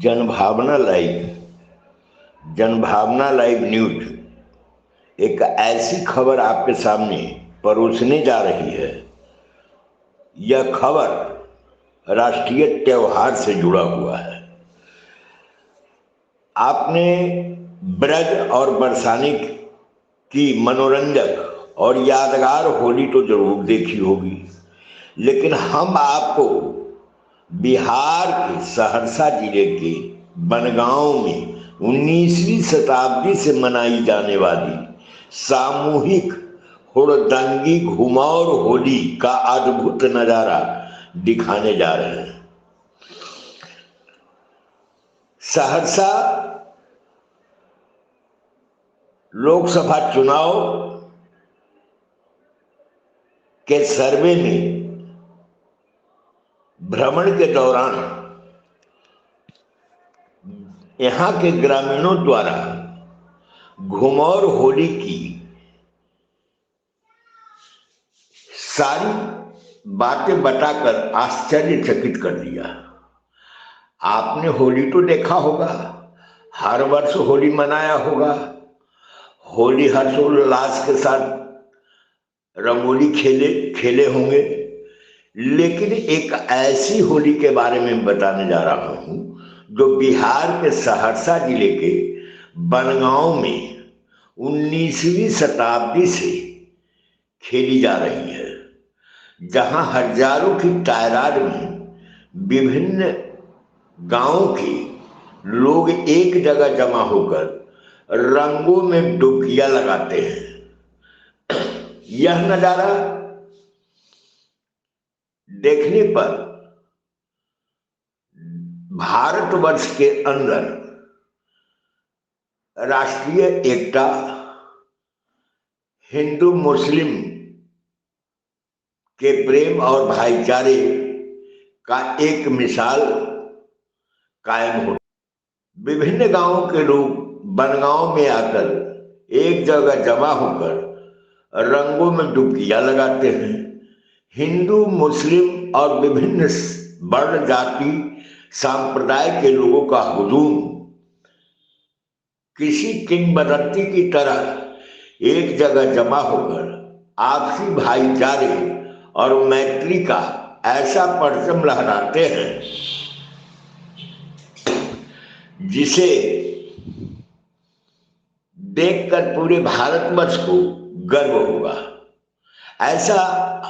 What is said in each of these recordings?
जनभावना live news एक ऐसी खबर आपके सामने परोसने जा रही है। यह खबर राष्ट्रीय त्योहार से जुड़ा हुआ है। आपने ब्रज और बरसाने की मनोरंजक और यादगार होली तो जरूर देखी होगी, लेकिन हम आपको बिहार के सहरसा जिले के बनगांव में 19वीं शताब्दी से मनाई जाने वाली सामूहिक हुड़दंगी घुमार होली का अद्भुत नजारा दिखाने जा रहे हैं। सहरसा लोकसभा चुनाव के सर्वे में भ्रमण के दौरान यहाँ के ग्रामीणों द्वारा घुमार होली की सारी बातें बताकर आश्चर्यचकित कर दिया। आपने होली तो देखा होगा, हर वर्ष होली मनाया होगा, होली हर्षोल्लास के साथ रंगोली खेले होंगे, लेकिन एक ऐसी होली के बारे में बताने जा रहा हूं जो बिहार के सहरसा जिले के बनगांव में 19वीं शताब्दी से खेली जा रही है, जहां हजारों की तादाद में विभिन्न गांवों के लोग एक जगह जमा होकर रंगों में डुबकियां लगाते हैं। यह नजारा देखने पर भारतवर्ष के अंदर राष्ट्रीय एकता, हिंदू मुस्लिम के प्रेम और भाईचारे का एक मिसाल कायम हो। विभिन्न गांवों के लोग बनगांव में आकर एक जगह जमा होकर रंगों में डुबकियां लगाते हैं। हिंदू, मुस्लिम और विभिन्न वर्ण, जाति, संप्रदाय के लोगों का हुजूम किसी किंवदंती की तरह एक जगह जमा होकर आपसी भाईचारे और मैत्री का ऐसा परचम लहराते हैं जिसे देखकर पूरे भारतवर्ष को गर्व होगा। ऐसा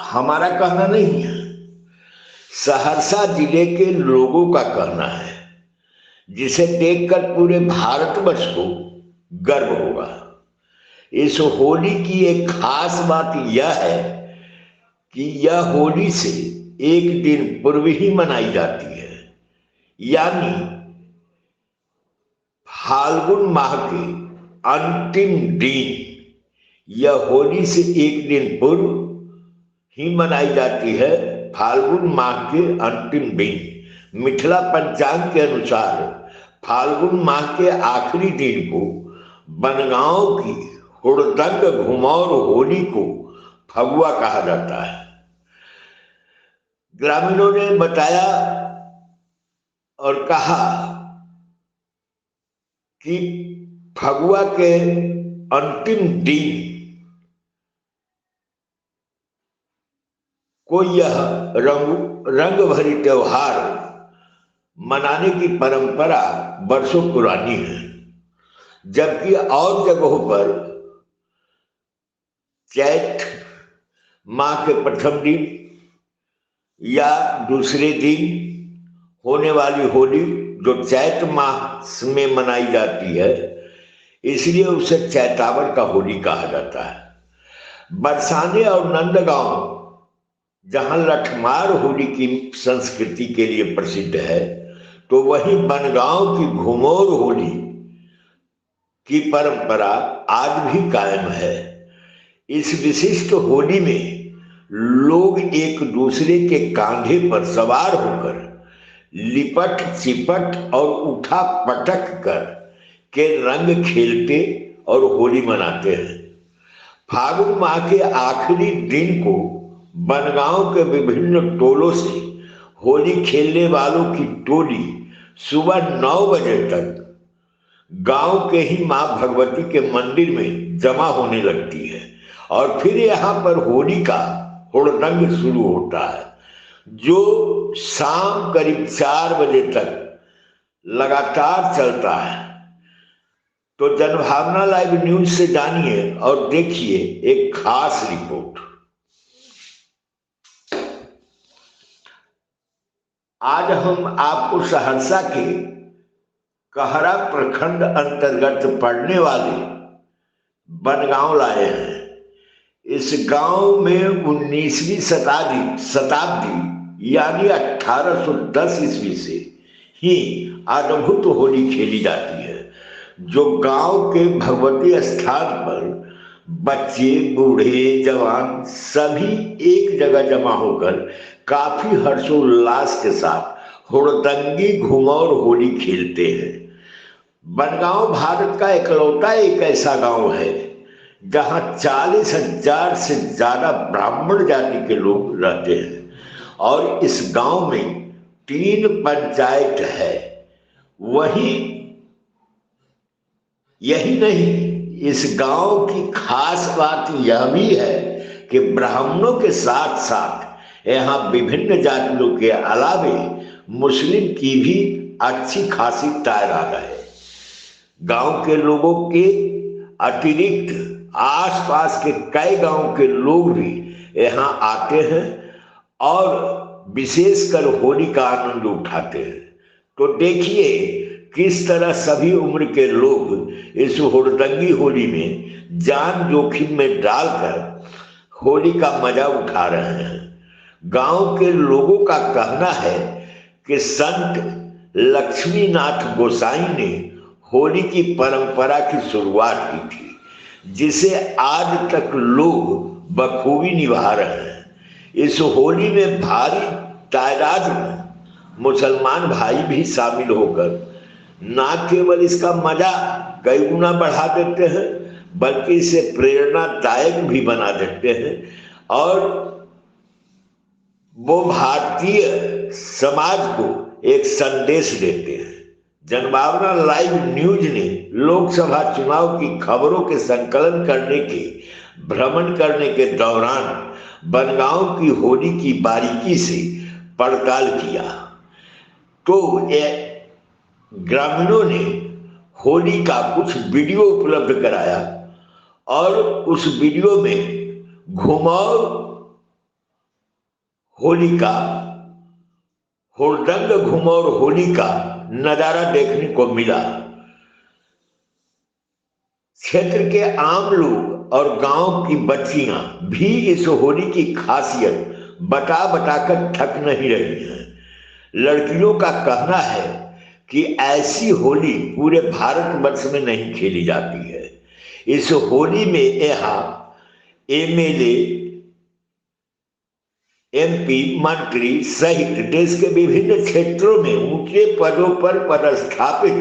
हमारा कहना नहीं है, सहरसा जिले के लोगों का कहना है, जिसे देखकर पूरे भारतवर्ष को गर्व होगा। इस होली की एक खास बात यह है कि यह होली से एक दिन पूर्व ही मनाई जाती है, यानी फाल्गुन माह के अंतिम दिन यह होली से एक दिन पूर्व ही मनाई जाती है। फाल्गुन माह के अंतिम दिन मिथिला पंचांग के अनुसार फाल्गुन माह के आखिरी दिन को बनगांव की हुड़दंग घुमार होली को फगुआ कहा जाता है। ग्रामीणों ने बताया और कहा कि फगुआ के अंतिम दिन को यह रंग भरी त्योहार मनाने की परंपरा वर्षों पुरानी है, जबकि और जगहों पर चैत माह के प्रथम दिन या दूसरे दिन होने वाली होली जो चैत माह में मनाई जाती है, इसलिए उसे चैतावर का होली कहा जाता है। बरसाने और नंदगांव जहां लठमार होली की संस्कृति के लिए प्रसिद्ध है, तो वहीं बनगांव की घुमार होली की परंपरा आज भी कायम है। इस विशिष्ट होली में लोग एक दूसरे के कांधे पर सवार होकर लिपट चिपट और उठा पटक कर के रंग खेलते और होली मनाते हैं। फागुन माह के आखिरी दिन को बनगांव के विभिन्न टोलों से होली खेलने वालों की टोली सुबह 9 बजे तक गांव के ही मां भगवती के मंदिर में जमा होने लगती है और फिर यहाँ पर होली का हुड़दंग शुरू होता है, जो शाम करीब 4 बजे तक लगातार चलता है। तो जनभावना लाइव न्यूज से जानिए और देखिए एक खास रिपोर्ट। आज हम आपको सहरसा के कहरा प्रखंड अंतर्गत पड़ने वाले बनगांव लाए हैं। इस गांव में 19वीं शताब्दी यानी 1810 ईस्वी से ही अद्भुत होली खेली जाती है, जो गांव के भगवती स्थान पर बच्चे बूढ़े जवान सभी एक जगह जमा होकर काफी हर्षोल्लास के साथ हुड़दंगी घुमौर होली खेलते हैं। बनगांव भारत का इकलौता एक ऐसा गांव है जहां 40,000 से ज्यादा ब्राह्मण जाति के लोग रहते हैं और इस गांव में 3 पंचायत है। वहीं यही नहीं, इस गांव की खास बात यह भी है कि ब्राह्मणों के साथ साथ यहाँ विभिन्न जातियों के अलावे मुस्लिम की भी अच्छी खासी तादाद है। गांव के लोगों के अतिरिक्त आसपास के कई गांव के लोग भी यहाँ आते हैं और विशेषकर होली का आनंद उठाते हैं। तो देखिए किस तरह सभी उम्र के लोग इस हुड़दंगी होली में जान जोखिम में डालकर होली का मजा उठा रहे हैं। गांव के लोगों का कहना है कि संत लक्ष्मीनाथ गोसाई ने होली की परंपरा की शुरुआत की थी, जिसे आज तक लोग बखूबी निभा रहे हैं। इस होली में भारी तादाद में मुसलमान भाई भी शामिल होकर ना केवल इसका मजा कई गुना बढ़ा देते हैं, बल्कि इसे प्रेरणादायक भी बना देते हैं और वो भारतीय समाज को एक संदेश देते हैं। जनभावना लाइव न्यूज ने लोकसभा चुनाव की खबरों के संकलन करने के भ्रमण करने के दौरान बनगांव की होली की बारीकी से पड़ताल किया, तो ग्रामीणों ने होली का कुछ वीडियो उपलब्ध कराया और उस वीडियो में घुमौर होली का हुड़दंग घुमौर होली का नजारा देखने को मिला। क्षेत्र के आम लोग और गांव की बच्चियां भी इस होली की खासियत बता बताकर थक नहीं रही हैं। लड़कियों का कहना है कि ऐसी होली पूरे भारतवर्ष में नहीं खेली जाती है। इस होली में यहाँ एमएलए, एमपी, मंत्री सहित देश के विभिन्न क्षेत्रों में ऊंचे पदों पर पदस्थापित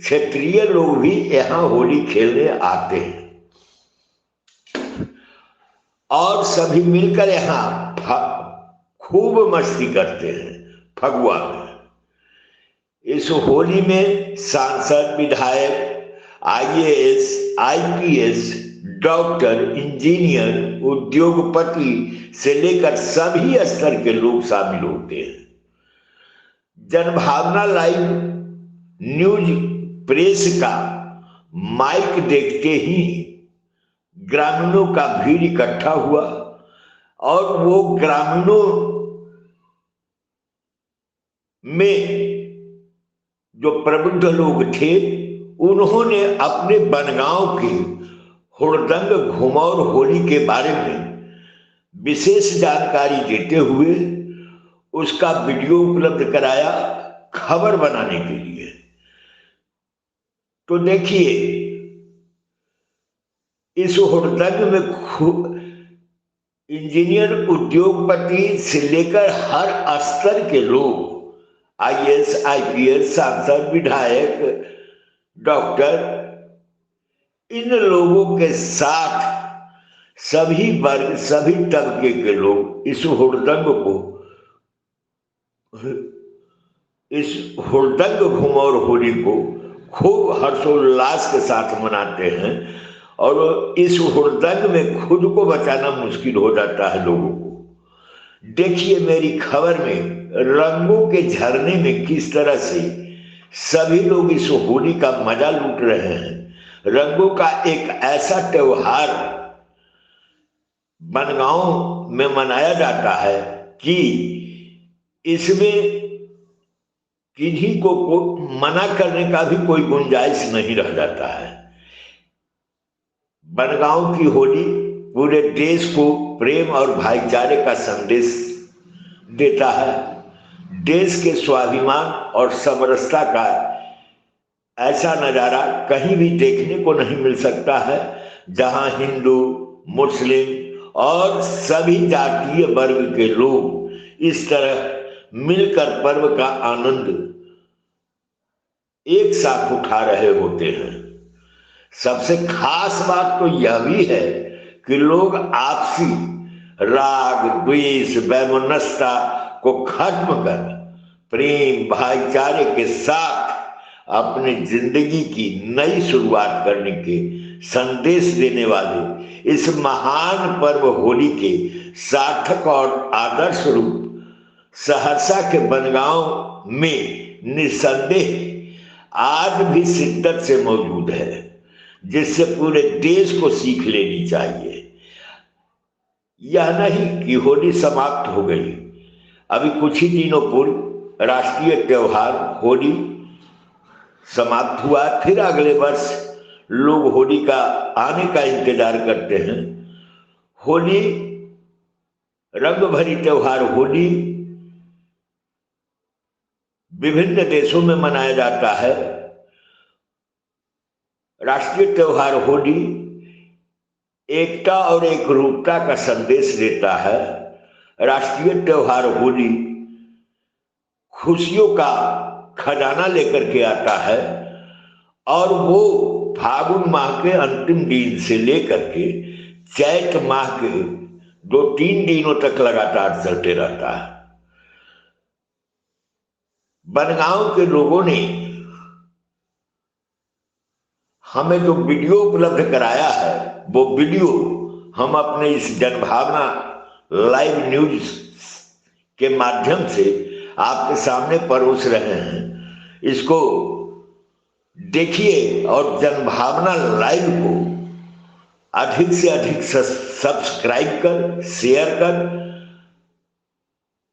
क्षेत्रीय लोग भी यहाँ होली खेलने आते हैं और सभी मिलकर यहाँ खूब मस्ती करते हैं। फगुआ में इस होली में सांसद, विधायक, आईएएस, आईपीएस, डॉक्टर, इंजीनियर, उद्योगपति से लेकर सभी स्तर के लोग शामिल होते हैं। जनभावना लाइव न्यूज प्रेस का माइक देखते ही ग्रामीणों का भीड़ इकट्ठा हुआ और वो ग्रामीणों में जो प्रबुद्ध लोग थे उन्होंने अपने बनगांव के हुड़दंग घुमौर होली के बारे में विशेष जानकारी देते हुए उसका वीडियो उपलब्ध कराया खबर बनाने के लिए। तो देखिए इस हुड़दंग में इंजीनियर, उद्योगपति से लेकर हर स्तर के लोग, आईएएस, आईपीएस, सांसद, विधायक, डॉक्टर, इन लोगों के साथ सभी वर्ग, सभी तबके के लोग इस हुड़दंग को इस हुड़दंग घुमौर होली को खूब हर्षोल्लास के साथ मनाते हैं और इस हुड़दंग में खुद को बचाना मुश्किल हो जाता है लोगों को। देखिए मेरी खबर में रंगों के झरने में किस तरह से सभी लोग इस होली का मजा लूट रहे हैं। रंगों का एक ऐसा त्योहार बनगांव में मनाया जाता है कि इसमें किन्हीं को मना करने का भी कोई गुंजाइश नहीं रह जाता है। बनगांव की होली पूरे देश को प्रेम और भाईचारे का संदेश देता है। देश के स्वाभिमान और समरसता का ऐसा नजारा कहीं भी देखने को नहीं मिल सकता है, जहां हिंदू, मुस्लिम और सभी जातीय वर्ग के लोग इस तरह मिलकर पर्व का आनंद एक साथ उठा रहे होते हैं। सबसे खास बात तो यह भी है कि लोग आपसी राग, द्वेष, वैमनस्यता को खत्म कर प्रेम, भाईचारे के साथ अपनी जिंदगी की नई शुरुआत करने के संदेश देने वाले इस महान पर्व होली के सार्थक और आदर्श रूप सहरसा के बनगांव में निसंदेह आज भी शिद्दत से मौजूद है, जिससे पूरे देश को सीख लेनी चाहिए। यह नहीं कि होली समाप्त हो गई, अभी कुछ ही दिनों पूर्व राष्ट्रीय त्योहार होली समाप्त हुआ, फिर अगले वर्ष लोग होली का आने का इंतजार करते हैं। होली रंग भरी त्योहार होली विभिन्न देशों में मनाया जाता है। राष्ट्रीय त्योहार होली एकता और एकरूपता का संदेश देता है। राष्ट्रीय त्योहार होली खुशियों का खजाना लेकर के आता है और वो फागुन माह के अंतिम दिन से लेकर के चैत माह के 2-3 दिनों तक लगातार चलते रहता है। बनगांव के लोगों ने हमें जो वीडियो उपलब्ध कराया है, वो वीडियो हम अपने इस जनभावना लाइव न्यूज के माध्यम से आपके सामने परोस रहे हैं। इसको देखिए और जनभावना लाइव को अधिक से अधिक सब्सक्राइब कर, शेयर कर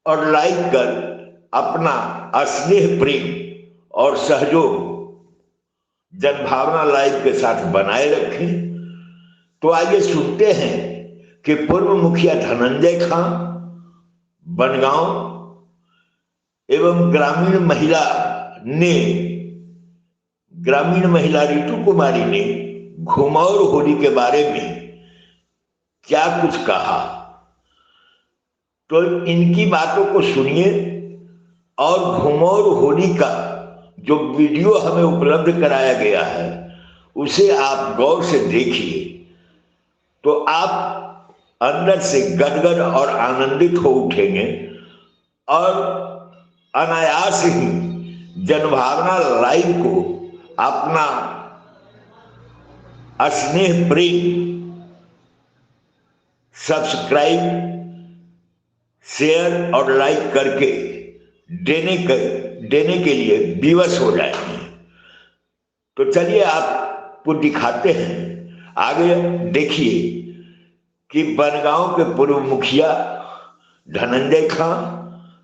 और लाइक कर अपना स्नेह, प्रेम और सहयोग जनभावना लाइव के साथ बनाए रखें। तो आइए सुनते हैं कि पूर्व मुखिया धनंजय खां, बनगांव एवं ग्रामीण महिला रितु कुमारी ने घुमौर होली के बारे में क्या कुछ कहा। तो इनकी बातों को सुनिए और घुमौर होली का जो वीडियो हमें उपलब्ध कराया गया है उसे आप गौर से देखिए, तो आप अंदर से गदगद और आनंदित हो उठेंगे और अनायास ही जनभावना लाइव को अपना स्नेह, प्रेम, सब्सक्राइब, शेयर और लाइक करके देने के लिए विवश हो जाएंगे। तो चलिए आपको दिखाते हैं। आगे देखिए कि बनगांव के पूर्व मुखिया धनंजय खां,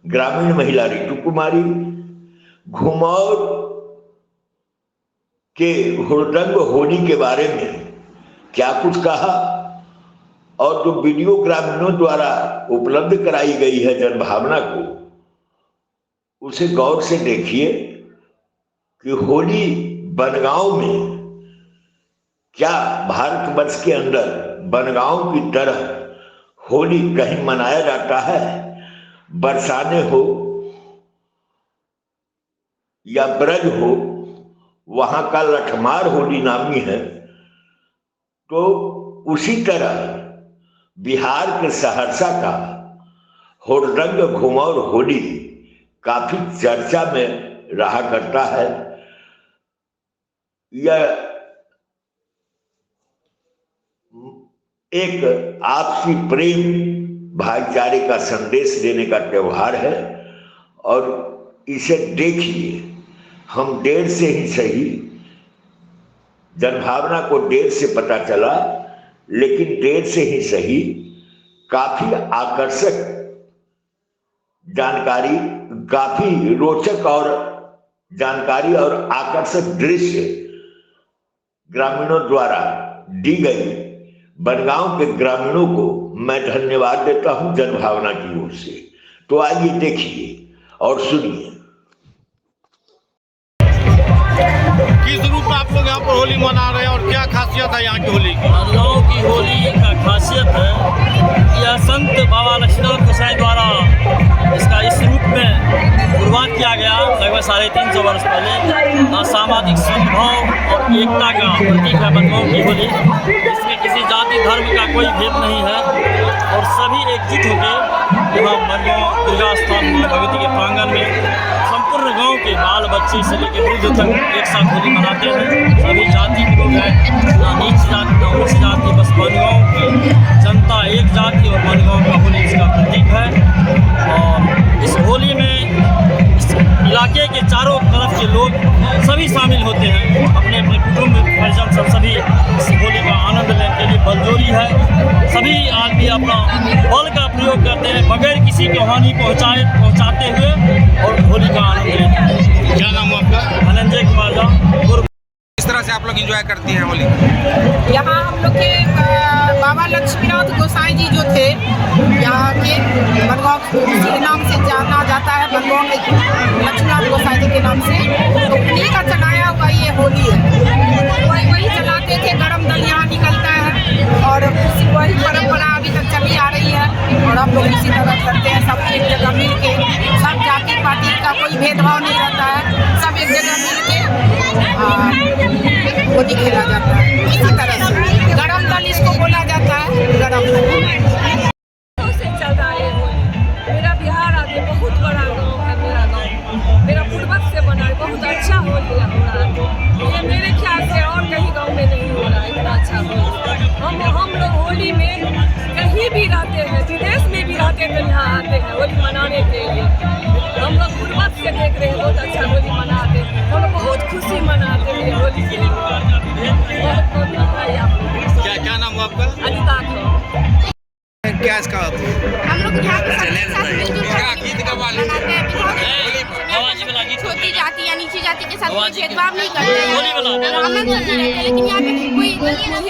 ग्रामीण महिला रितु कुमारी घुमौर के हुड़दंग होली के बारे में क्या कुछ कहा और जो वीडियो ग्रामीणों द्वारा उपलब्ध कराई गई है जनभावना को, उसे गौर से देखिए कि होली बनगांव में क्या भारतवर्ष के अंदर बनगांव की तरह होली कहीं मनाया जाता है। बरसाने हो या ब्रज हो, वहां का लठमार होली नामी है। तो उसी तरह बिहार के सहरसा का हुड़दंग घुमौर होली काफी चर्चा में रहा करता है। यह एक आपसी प्रेम भाईचारे का संदेश देने का त्योहार है और इसे देखिए, हम देर से ही सही, जनभावना को देर से पता चला, लेकिन देर से ही सही काफी आकर्षक जानकारी, काफी रोचक और जानकारी और आकर्षक दृश्य ग्रामीणों द्वारा दी गई। बनगांव के ग्रामीणों को मैं धन्यवाद देता हूं जनभावना की ओर से। तो आइए देखिए और सुनिए। किस रूप में आप लोग यहाँ पर होली मना रहे हैं और क्या खासियत है यहाँ की होली की? बनगांव की होली का खासियत है, यह संत बाबा लक्ष्मीनाथ गोसाई द्वारा इसका इस रूप में शुरुआत किया गया लगभग 350 वर्ष पहले। सामाजिक सद्भाव और एकता का प्रतीक है बनगांव की होली। इसमें किसी जाति धर्म का कोई भेद नहीं है और सभी एकजुट होकर यहाँ बनगांव दुर्गा स्थान माँ भगवती के प्रांगण में संपूर्ण गांव के बाल बच्चे से लेकर वृद्ध तक एक साथ होली मनाते हैं। सभी जाति के लोग हैं, ना नीच जाति ना उच्च जाति, बस बनगांव की जनता एक जाति और बनगांव का होली इसका प्रतीक है। और इस होली में इस इलाके के चारों तरफ के लोग सभी शामिल होते हैं, अपने अपने कुटुंब परिजन सब सभी इस होली का आनंद लेने के लिए बलजोरी है। सभी आदमी अपना बल का प्रयोग करते हैं बगैर किसी को हानि पहुँचाते हुए और होली का आनंद लेते हैं। क्या नाम है आपका? धनंजय कुमार झा। किस तरह से आप लोग एंजॉय करती हैं होली? यहाँ हम लोग के बाबा लक्ष्मीनाथ गोसाई जी जो थे, यहाँ के बनगांव के नाम से जाना जाता है, बनगांव में लक्ष्मीनाथ गोसाई जी के नाम से, तो उन्हीं का चलाया हुआ ये होली है। वही चलाते थे, गरम दल यहाँ निकलता है और वही परंपरा अभी तक चली आ रही है और हम लोग इसी तरह करते हैं। सब एक जगह मिल के, सब जाति पाति का कोई भेदभाव नहीं रहता है, सब एक जगह मिल के होली खेला जाता है। इसी तरह से गरम दल इसको बोला जाता है, गरम दल से चल रहा है होली। मेरा बिहार आगे बहुत बड़ा गांव है, मेरा गांव मेरा पूर्वज से बना है, बहुत अच्छा होली हो रहा है। ये मेरे ख्याल से और कहीं गांव में नहीं हो रहा है इतना अच्छा होली। हम लोग होली में कहीं भी रहते हैं, विदेश में भी रहते हैं, तो यहाँ आते हैं होली मनाने के लिए। हम लोग पूर्वज से देख रहे हैं, बहुत अच्छा होली मनाते हैं, हम लोग बहुत खुशी मनाते हैं होली के लिए। बहुत बहुत बधाई आपको। क्या नाम है आपका? अनिता को क्या इसका हम लोग यहाँ पे सबके साथ मिलजुल कर गीत का वाली मनाते हैं। छोटी जाति या नीची जाति के साथ कोई भेदभाव नहीं करते हैं, अमन से रहते हैं। लेकिन यहाँ पे कोई हिंदू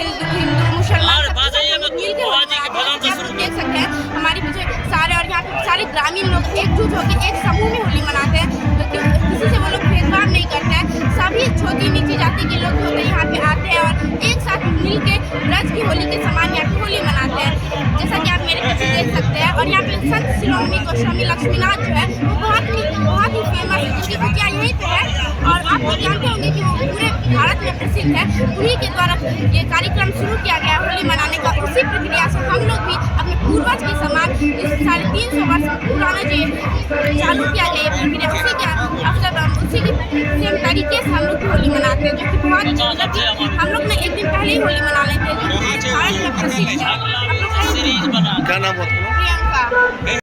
मुसलमान मिल के देख सकते हैं। हमारे पीछे सारे और यहाँ पे सारे ग्रामीण लोग एकजुट होकर एक समूह में होली मनाते हैं, किसी से वो लोग भेदभाव नहीं करते हैं। सभी छोटी नीची जाति के लोग होते हैं यहाँ पे आते हैं और एक साथ मिल के ब्रज की होली के समान यहाँ पे होली मनाते हैं, जैसा कि आप मेरे पीछे देख सकते हैं। और यहाँ पे संत शिरोमणि गोस्वामी लक्ष्मीनाथ जो है वो बहुत ही फेमस है, जिसकी कुटिया यहीं पे है और आप लोग जानते होंगे कि वो पूरे भारत में प्रसिद्ध है। उन्हीं के द्वारा ये कार्यक्रम शुरू किया गया होली मनाने का। उसी प्रक्रिया से हम लोग भी अपने पूर्वज के समान इस 350 वर्ष पुराना जो चालू किया गया ये प्रक्रिया, उसी के अवसर पर उसी के सेम तरीके से हम लोग होली मनाते हैं, जो कि बहुत हम लोग ने एक दिन पहले ही होली मना लेते हैं, जो कि भारत में प्रसिद्ध है। क्या नाम है? प्रियंका।